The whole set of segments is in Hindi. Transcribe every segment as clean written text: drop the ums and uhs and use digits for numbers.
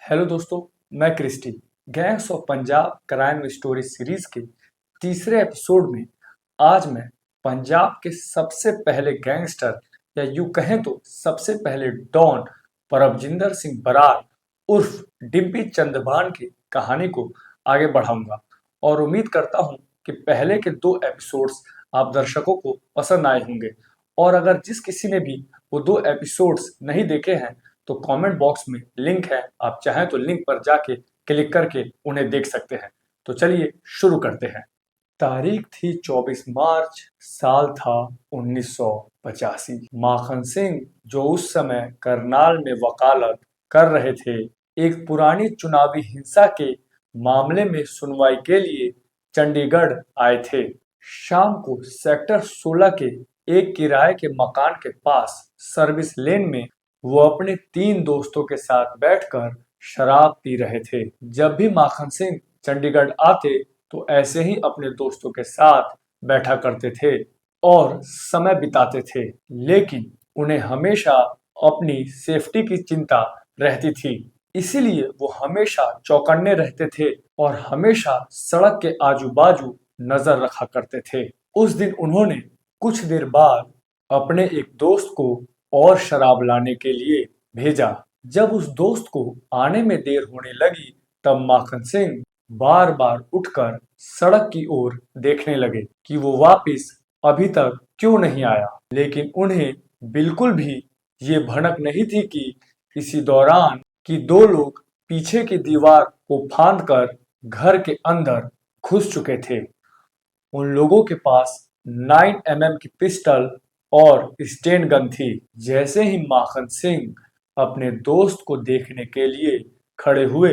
हेलो दोस्तों, मैं Christy. Gangs of Punjab crime story series के तीसरे एपिसोड में आज मैं पंजाब के सबसे पहले गैंगस्टर या यूं कहें तो सबसे पहले डॉन परमजिंदर सिंह बरार उर्फ डिम्पी चंदभान की कहानी को आगे बढ़ाऊंगा और उम्मीद करता हूं कि पहले के 2 एपिसोड्स आप दर्शकों को पसंद आए होंगे। और अगर जिस किसी ने भी वो 2 एपिसोड्स नहीं देखे हैं तो कमेंट बॉक्स में लिंक है, आप चाहें तो लिंक पर जाके क्लिक करके उन्हें देख सकते हैं। तो चलिए शुरू करते हैं। तारीख थी 24 मार्च, साल था 1985। माखन सिंह जो उस समय करनाल में वकालत कर रहे थे, एक पुरानी चुनावी हिंसा के मामले में सुनवाई के लिए चंडीगढ़ आए थे। शाम को सेक्टर 16 के एक किराए के मकान के पास सर्विस लेन में वो अपने 3 दोस्तों के साथ बैठकर शराब पी रहे थे। जब भी माखन सिंह चंडीगढ़ आते तो ऐसे ही अपने दोस्तों के साथ बैठा करते थे और समय बिताते थे, लेकिन उन्हें हमेशा अपनी सेफ्टी की चिंता रहती थी। इसीलिए वो हमेशा चौकन्ने रहते थे और हमेशा सड़क के आजू बाजू नजर रखा करते थे। उस दिन उन्होंने कुछ देर बाद अपने एक दोस्त को और शराब लाने के लिए भेजा। जब उस दोस्त को आने में देर होने लगी तब माखन सिंह बार बार उठकर सड़क की ओर देखने लगे कि वो वापस अभी तक क्यों नहीं आया, लेकिन उन्हें बिल्कुल भी ये भनक नहीं थी कि इसी दौरान कि 2 लोग पीछे की दीवार को फांदकर घर के अंदर घुस चुके थे। उन लोगों के पास 9 mm की पिस्टल और स्टेन गन थी। जैसे ही माखन सिंह अपने दोस्त को देखने के लिए खड़े हुए,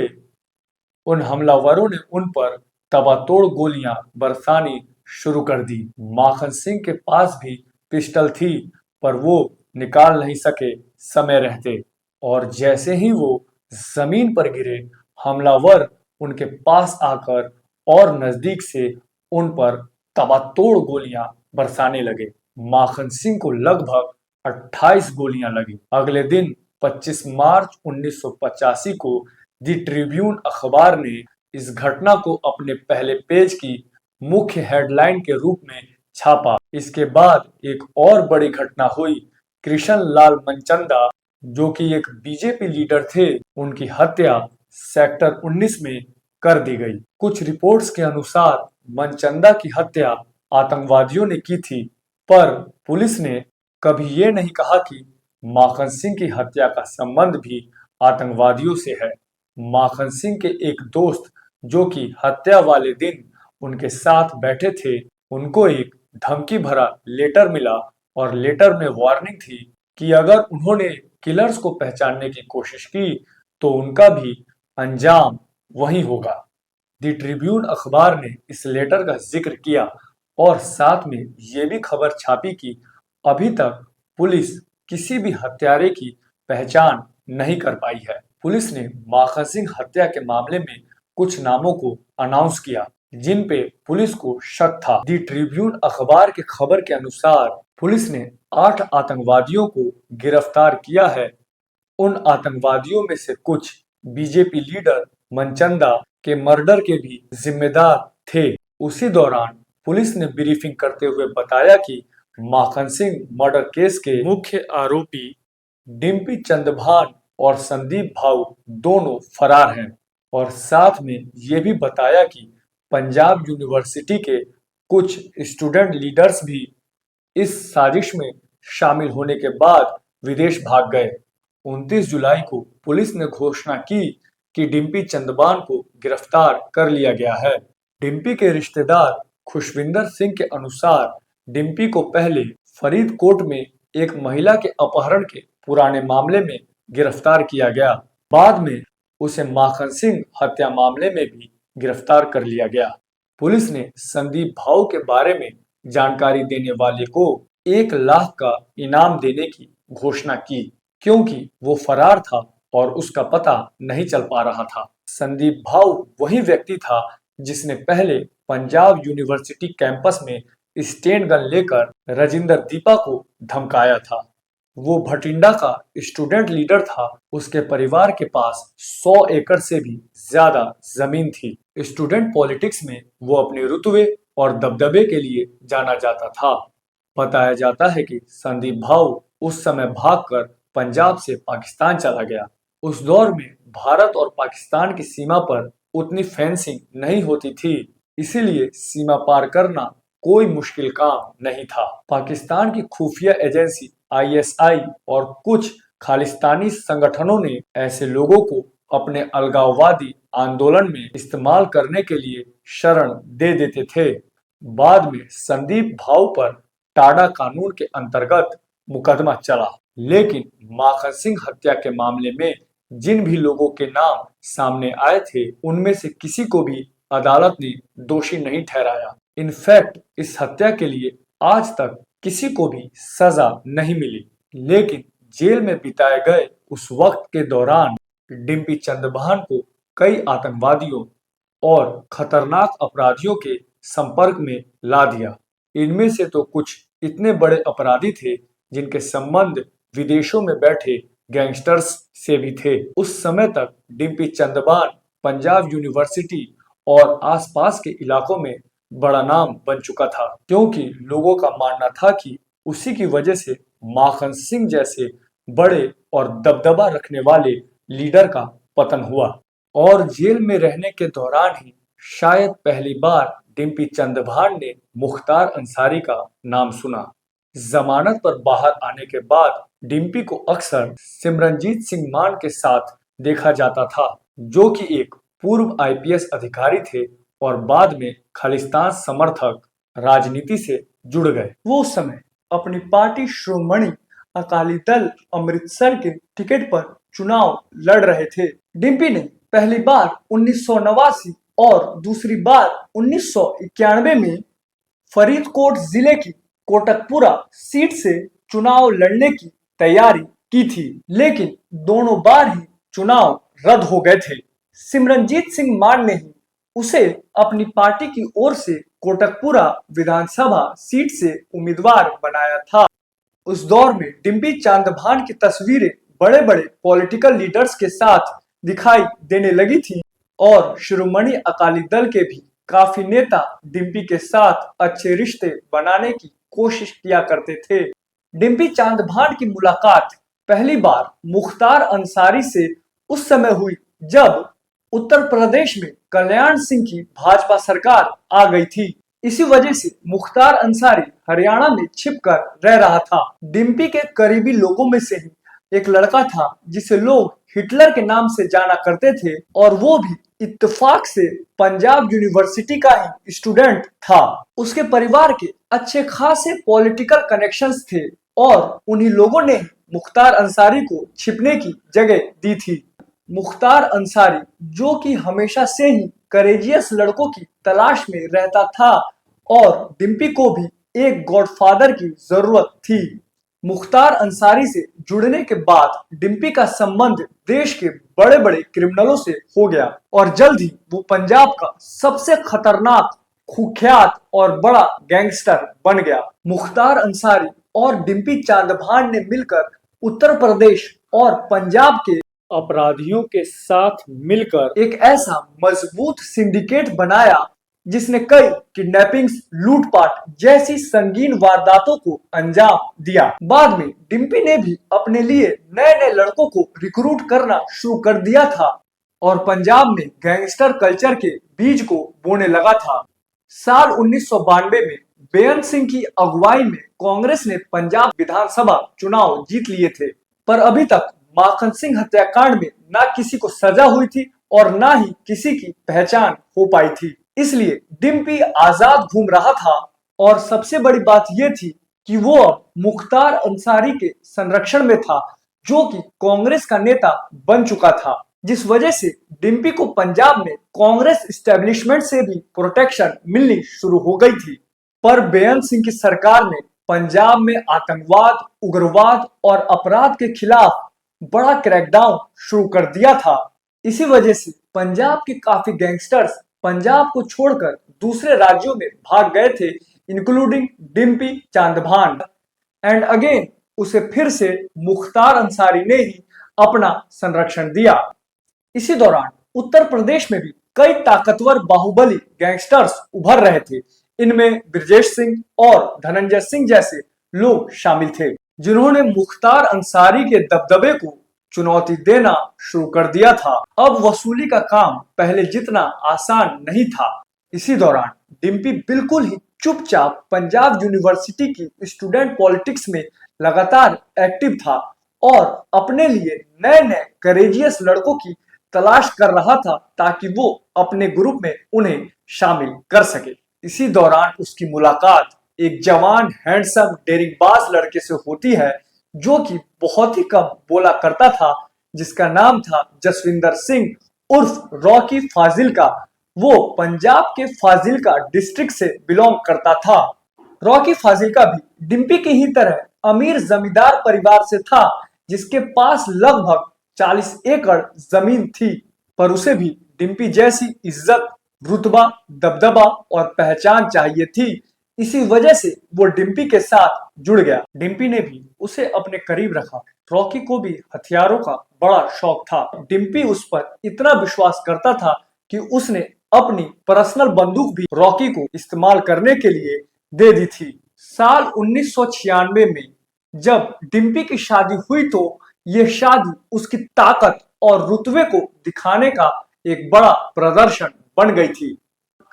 उन हमलावरों ने उन पर तबातोड़ गोलियां बरसानी शुरू कर दी। माखन सिंह के पास भी पिस्टल थी, पर वो निकाल नहीं सके समय रहते, और जैसे ही वो जमीन पर गिरे, हमलावर उनके पास आकर और नजदीक से उन पर तबातोड़ गोलियां बरसाने लगे। माखन सिंह को लगभग 28 गोलियां लगी। अगले दिन 25 मार्च 1985 को दी ट्रिब्यून अखबार ने इस घटना को अपने पहले पेज की मुख्य हेडलाइन के रूप में छापा। इसके बाद एक और बड़ी घटना हुई। कृष्ण लाल मनचंदा, जो कि एक बीजेपी लीडर थे, उनकी हत्या सेक्टर 19 में कर दी गई। कुछ रिपोर्ट्स के अनुसार मनचंदा की हत्या आतंकवादियों ने की थी, पर पुलिस ने कभी ये नहीं कहा कि माखन सिंह की हत्या का संबंध भी आतंकवादियों से है। माखन सिंह के एक दोस्त जो कि हत्या वाले दिन उनके साथ बैठे थे, उनको एक धमकी भरा लेटर मिला और लेटर में वार्निंग थी कि अगर उन्होंने किलर्स को पहचानने की कोशिश की तो उनका भी अंजाम वही होगा। द ट्रिब्यून अखबार ने इस लेटर का जिक्र किया और साथ में ये भी खबर छापी कि अभी तक पुलिस किसी भी हत्यारे की पहचान नहीं कर पाई है। पुलिस ने माखन सिंह हत्या के मामले में कुछ नामों को अनाउंस किया जिन पे पुलिस को शक था। दी ट्रिब्यून अखबार की खबर के अनुसार पुलिस ने 8 आतंकवादियों को गिरफ्तार किया है। उन आतंकवादियों में से कुछ बीजेपी लीडर मनचंदा के मर्डर के भी जिम्मेदार थे। उसी दौरान पुलिस ने ब्रीफिंग करते हुए बताया कि माखन सिंह मर्डर केस के मुख्य आरोपी डिम्पी चंदभान और संदीप भाऊ दोनों फरार हैं, और साथ में ये भी बताया कि पंजाब यूनिवर्सिटी के कुछ स्टूडेंट लीडर्स भी इस साजिश में शामिल होने के बाद विदेश भाग गए। 29 जुलाई को पुलिस ने घोषणा की कि डिम्पी चंदबान को गिरफ्तार कर लिया गया है। डिम्पी के रिश्तेदार खुशविंदर सिंह के अनुसार डिम्पी को पहले फरीदकोट में एक महिला के अपहरण के पुराने मामले में गिरफ्तार किया गया। बाद में उसे माखन सिंह हत्या मामले में भी गिरफ्तार कर लिया गया। पुलिस ने संदीप भाऊ के बारे में जानकारी देने वाले को 1 लाख का इनाम देने की घोषणा की, क्योंकि वो फरार था और उसका पता नहीं चल पा रहा था। संदीप भाऊ वही व्यक्ति था जिसने पहले पंजाब यूनिवर्सिटी कैंपस में स्टेन गन लेकर राजिंदर दीपा को धमकाया था। वो भटिंडा का स्टूडेंट लीडर था। उसके परिवार के पास 100 एकड़ से भी ज्यादा जमीन थी। स्टूडेंट पॉलिटिक्स में वो अपने रुतबे और दबदबे के लिए जाना जाता था। बताया जाता है कि संदीप भाऊ उस समय भागकर पंजाब से पाकिस्तान चला गया। उस दौर में भारत और पाकिस्तान की सीमा पर उतनी फेंसिंग नहीं होती थी, इसीलिए सीमा पार करना कोई मुश्किल काम नहीं था। पाकिस्तान की खुफिया एजेंसी आईएसआई और कुछ खालिस्तानी संगठनों ने ऐसे लोगों को अपने अलगाववादी आंदोलन में इस्तेमाल करने के लिए शरण दे देते थे। बाद में संदीप भाऊ पर टाडा कानून के अंतर्गत मुकदमा चला, लेकिन माखन सिंह हत्या के मामले में जिन भी लोगों के नाम सामने आए थे, उनमें से किसी को भी अदालत ने दोषी नहीं ठहराया। इनफैक्ट इस हत्या के लिए आज तक किसी को भी सजा नहीं मिली। लेकिन जेल में बिताए गए उस वक्त के दौरान डिम्पी चंद्रभान को कई आतंकवादियों और खतरनाक अपराधियों के संपर्क में ला दिया। इनमें से तो कुछ इतने बड़े अपराधी थे जिनके संबंध विदेशों में बैठे गैंगस्टर्स से भी थे। उस समय तक डिम्पी चंद्रभान पंजाब यूनिवर्सिटी और आसपास के इलाकों में बड़ा नाम बन चुका था, क्योंकि लोगों का मानना था कि उसी की वजह से माखन सिंह जैसे बड़े और दबदबा रखने वाले लीडर का पतन हुआ। और जेल में रहने के दौरान ही शायद पहली बार डिम्पी चंद्रभान ने मुख्तार अंसारी का नाम सुना। जमानत पर बाहर आने के बाद डिम्पी को अक्सर सिमरनजीत सिंह मान के साथ देखा जाता था, जो कि एक पूर्व आईपीएस अधिकारी थे और बाद में खालिस्तान समर्थक राजनीति से जुड़ गए। वो उस समय अपनी पार्टी श्रोमणी अकाली दल अमृतसर के टिकट पर चुनाव लड़ रहे थे। डिम्पी ने पहली बार 1989 और दूसरी बार 1991 में फरीदकोट जिले की कोटकपुरा सीट से चुनाव लड़ने की तैयारी की थी, लेकिन दोनों बार ही चुनाव रद्द हो गए थे। सिमरनजीत सिंह मान ने ही उसे अपनी पार्टी की ओर से कोटकपुरा विधानसभा सीट से उम्मीदवार बनाया था। उस दौर में डिम्पी चंद्रभान की तस्वीरें बड़े बड़े पॉलिटिकल लीडर्स के साथ दिखाई देने लगी थी और शिरोमणि अकाली दल के भी काफी नेता डिम्पी के साथ अच्छे रिश्ते बनाने की कोशिश किया करते थे। डिम्पी चंद्रभान की मुलाकात पहली बार मुख्तार अंसारी से उस समय हुई जब उत्तर प्रदेश में कल्याण सिंह की भाजपा सरकार आ गई थी। इसी वजह से मुख्तार अंसारी हरियाणा में छिपकर रह रहा था। डिम्पी के करीबी लोगों में से ही एक लड़का था जिसे लोग हिटलर के नाम से जाना करते थे और वो भी इत्तेफाक से पंजाब यूनिवर्सिटी का ही स्टूडेंट था। उसके परिवार के अच्छे खासे पॉलिटिकल कनेक्शंस थे और उन्हीं लोगों ने मुख्तार अंसारी को छिपने की जगह दी थी। मुख्तार अंसारी, जो कि हमेशा से ही करेजियस लड़कों की तलाश में रहता था और डिम्पी को भी एक गॉडफादर की जरूरत थी। मुख्तार अंसारी से जुड़ने के बाद डिम्पी का संबंध देश के बड़े बड़े क्रिमिनलों से हो गया और जल्द ही वो पंजाब का सबसे खतरनाक, कुख्यात और बड़ा गैंगस्टर बन गया। मुख्तार अंसारी और डिम्पी चंद्रभान ने मिलकर उत्तर प्रदेश और पंजाब के अपराधियों के साथ मिलकर एक ऐसा मजबूत सिंडिकेट बनाया जिसने कई किडनैपिंग्स, लूटपाट जैसी संगीन वारदातों को अंजाम दिया। बाद में डिम्पी ने भी अपने लिए नए नए लड़कों को रिक्रूट करना शुरू कर दिया था और पंजाब में गैंगस्टर कल्चर के बीज को बोने लगा था। साल 1992 में बेअंत सिंह की अगुवाई में कांग्रेस ने पंजाब विधानसभा चुनाव जीत लिए थे, पर अभी तक माखन सिंह हत्याकांड में ना किसी को सजा हुई थी और ना ही किसी की पहचान हो पाई थी। इसलिए डिम्पी आजाद घूम रहा था और सबसे बड़ी बात यह थी कि वो अब मुख्तार अंसारी के संरक्षण में था, जो कि कांग्रेस का नेता बन चुका था, जिस वजह से डिम्पी को पंजाब में कांग्रेस एस्टेब्लिशमेंट से भी प्रोटेक्शन मिलनी शुरू हो गई थी। पर बेअंत सिंह की सरकार ने पंजाब में आतंकवाद, उग्रवाद और अपराध के खिलाफ बड़ा क्रैकडाउन शुरू कर दिया था। इसी वजह से पंजाब के काफी गैंगस्टर्स पंजाब को छोड़कर दूसरे राज्यों में भाग गए थे, including Dimpy Chandrabhan. And again उसे फिर से मुख्तार अंसारी ने ही अपना संरक्षण दिया। इसी दौरान उत्तर प्रदेश में भी कई ताकतवर बाहुबली गैंगस्टर्स उभर रहे थे। इनमें ब्रजेश सिंह और धनंजय सिंह जैसे लोग शामिल थे, जिन्होंने मुख्तार अंसारी के दबदबे को चुनौती देना शुरू कर दिया था। अब वसूली का काम पहले जितना आसान नहीं था। इसी दौरान डिम्पी बिल्कुल ही चुपचाप पंजाब यूनिवर्सिटी की स्टूडेंट पॉलिटिक्स में लगातार एक्टिव था और अपने लिए नए नए करेजियस लड़कों की तलाश कर रहा था ताकि वो अपने ग्रुप में उन्हें शामिल कर सके। इसी दौरान उसकी मुलाकात एक जवान हैंडसम डेरिंगबाज लड़के से होती है जो कि बहुत ही कम बोला करता था, जिसका नाम था जसविंदर सिंह उर्फ रॉकी फाजिल्का। वो पंजाब के फाजिल्का डिस्ट्रिक्ट से बिलोंग करता था। रॉकी फाजिल्का भी डिम्पी की ही तरह अमीर जमींदार परिवार से था, जिसके पास लगभग 40 एकड़ जमीन थी, पर उसे भी डिम्पी जैसी इज्जत, रुतबा, दबदबा और पहचान चाहिए थी। इसी वजह से वो डिम्पी के साथ जुड़ गया। डिम्पी ने भी उसे अपने करीब रखा। रॉकी को भी हथियारों का बड़ा शौक था। डिम्पी उस पर इतना विश्वास करता था कि उसने अपनी पर्सनल बंदूक भी रॉकी को इस्तेमाल करने के लिए दे दी थी। साल 1996 में जब डिम्पी की शादी हुई तो यह शादी उसकी ताकत और रुतबे को दिखाने का एक बड़ा प्रदर्शन बन गई थी।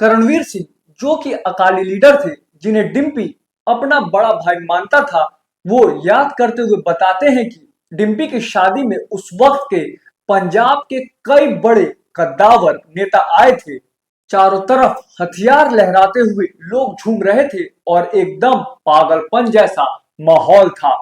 करणवीर सिंह जो कि अकाली लीडर थे, जिन्हें डिम्पी अपना बड़ा भाई मानता था, वो याद करते हुए बताते हैं कि डिम्पी की शादी में उस वक्त के पंजाब के कई बड़े कद्दावर नेता आए थे। चारों तरफ हथियार लहराते हुए लोग झूम रहे थे और एकदम पागलपन जैसा माहौल था।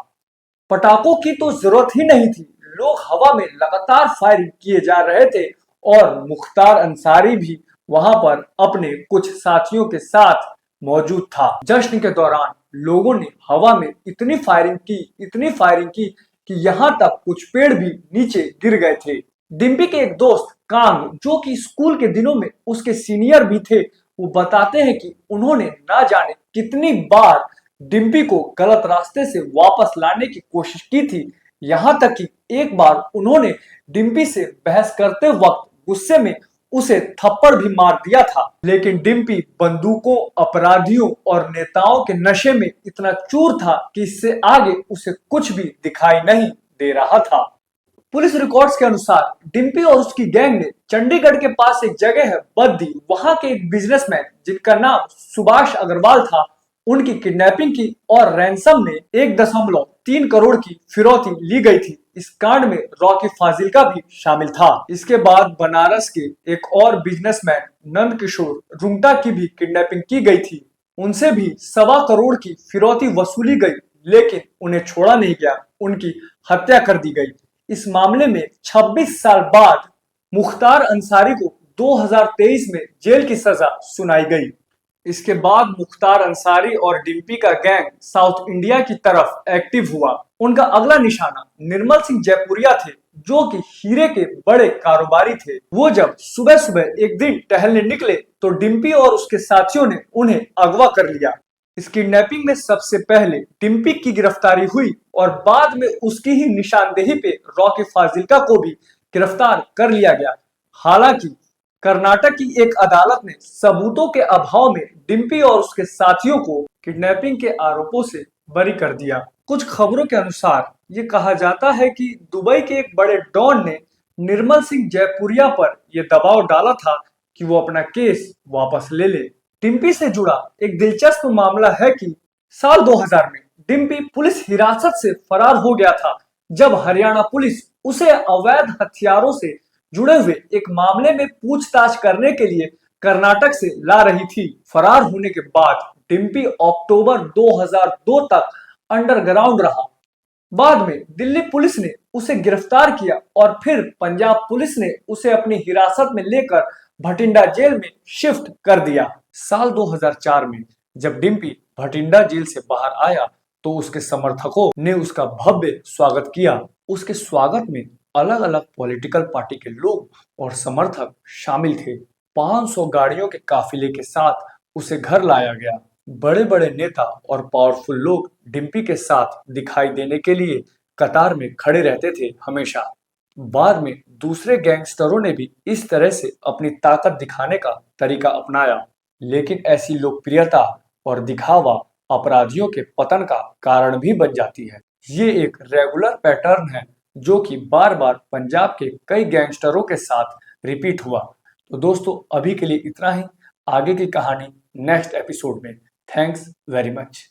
पटाखों की तो जरूरत ही नहीं थी, लोग हवा में लगातार फायरिंग किए जा रहे थे और मुख्तार अंसारी भी वहां पर अपने कुछ साथियों के साथ मौजूद था। जश्न के दौरान लोगों ने हवा में इतनी फायरिंग की कि यहाँ तक कुछ पेड़ भी नीचे गिर गए थे। डिम्पी के एक दोस्त कांग, जो कि स्कूल के दिनों में उसके सीनियर भी थे, वो बताते हैं कि उन्होंने ना जाने कितनी बार डिम्पी को गलत रास्ते से वापस लाने की कोशिश की थी। यहाँ तक कि एक बार उन्होंने डिम्पी से बहस करते वक्त गुस्से में उसे थप्पड़ भी मार दिया था, लेकिन डिम्पी बंदूकों, अपराधियों और नेताओं के नशे में इतना चूर था कि इससे आगे उसे कुछ भी दिखाई नहीं दे रहा था। पुलिस रिकॉर्ड्स के अनुसार डिम्पी और उसकी गैंग ने चंडीगढ़ के पास एक जगह है बद्दी, वहां के एक बिजनेसमैन जिनका नाम सुभाष अग्रवाल था, उनकी किडनैपिंग की और रैंसम में 1.3 करोड़ की फिरौती ली गई थी। इस कांड में रॉकी फाजिल्का भी शामिल था। इसके बाद बनारस के एक और बिजनेसमैन नंद किशोर रुंगटा की भी किडनैपिंग की गई थी। उनसे भी 1.25 करोड़ की फिरौती वसूली गई, लेकिन उन्हें छोड़ा नहीं गया, उनकी हत्या कर दी गई। इस मामले में 26 साल बाद मुख्तार अंसारी को 2023 में जेल की सजा सुनाई गई। इसके बाद मुख्तार अंसारी और डिम्पी का गैंग साउथ इंडिया की तरफ एक्टिव हुआ। उनका अगला निशाना निर्मल सिंह जयपुरिया थे, जो कि हीरे के बड़े कारोबारी थे। वो जब सुबह सुबह एक दिन टहलने निकले तो डिम्पी और उसके साथियों ने उन्हें अगवा कर लिया। इस किडनैपिंग में सबसे पहले डिम्पी की गिरफ्तारी हुई और बाद में उसकी ही निशानदेही पे रॉकी फाजिल्का को भी गिरफ्तार कर लिया गया। हालांकि कर्नाटक की एक अदालत ने सबूतों के अभाव में डिम्पी और उसके साथियों को किडनैपिंग के आरोपों से बरी कर दिया। कुछ खबरों के अनुसार ये कहा जाता है कि दुबई के एक बड़े डॉन ने निर्मल सिंह जयपुरिया पर यह दबाव डाला था कि वो अपना केस वापस ले ले। डिम्पी से जुड़ा एक दिलचस्प मामला है कि साल 2000 में डिम्पी पुलिस हिरासत से फरार हो गया था, जब हरियाणा पुलिस उसे अवैध हथियारों से जुड़े हुए एक मामले में पूछताछ करने के लिए कर्नाटक से ला रही थी। फरार होने के बाद डिम्पी अक्टूबर 2002 तक अंडरग्राउंड रहा। बाद में दिल्ली पुलिस ने उसे गिरफ्तार किया और फिर पंजाब पुलिस ने उसे अपनी हिरासत में लेकर भटिंडा जेल में शिफ्ट कर दिया। साल 2004 में जब डिम्पी भटिंडा जेल से बाहर आया तो उसके समर्थकों ने उसका भव्य स्वागत किया। उसके स्वागत में अलग अलग पॉलिटिकल पार्टी के लोग और समर्थक शामिल थे। 500 गाड़ियों के काफिले के साथ उसे घर लाया गया। बड़े बड़े नेता और पावरफुल लोग डिम्पी के साथ दिखाई देने के लिए कतार में खड़े रहते थे हमेशा। बाद में दूसरे गैंगस्टरों ने भी इस तरह से अपनी ताकत दिखाने का तरीका अपनाया, लेकिन ऐसी लोकप्रियता और दिखावा अपराधियों के पतन का कारण भी बन जाती है। ये एक रेगुलर पैटर्न है जो कि बार बार पंजाब के कई गैंगस्टरों के साथ रिपीट हुआ। तो दोस्तों, अभी के लिए इतना ही। आगे की कहानी नेक्स्ट एपिसोड में। Thanks very much.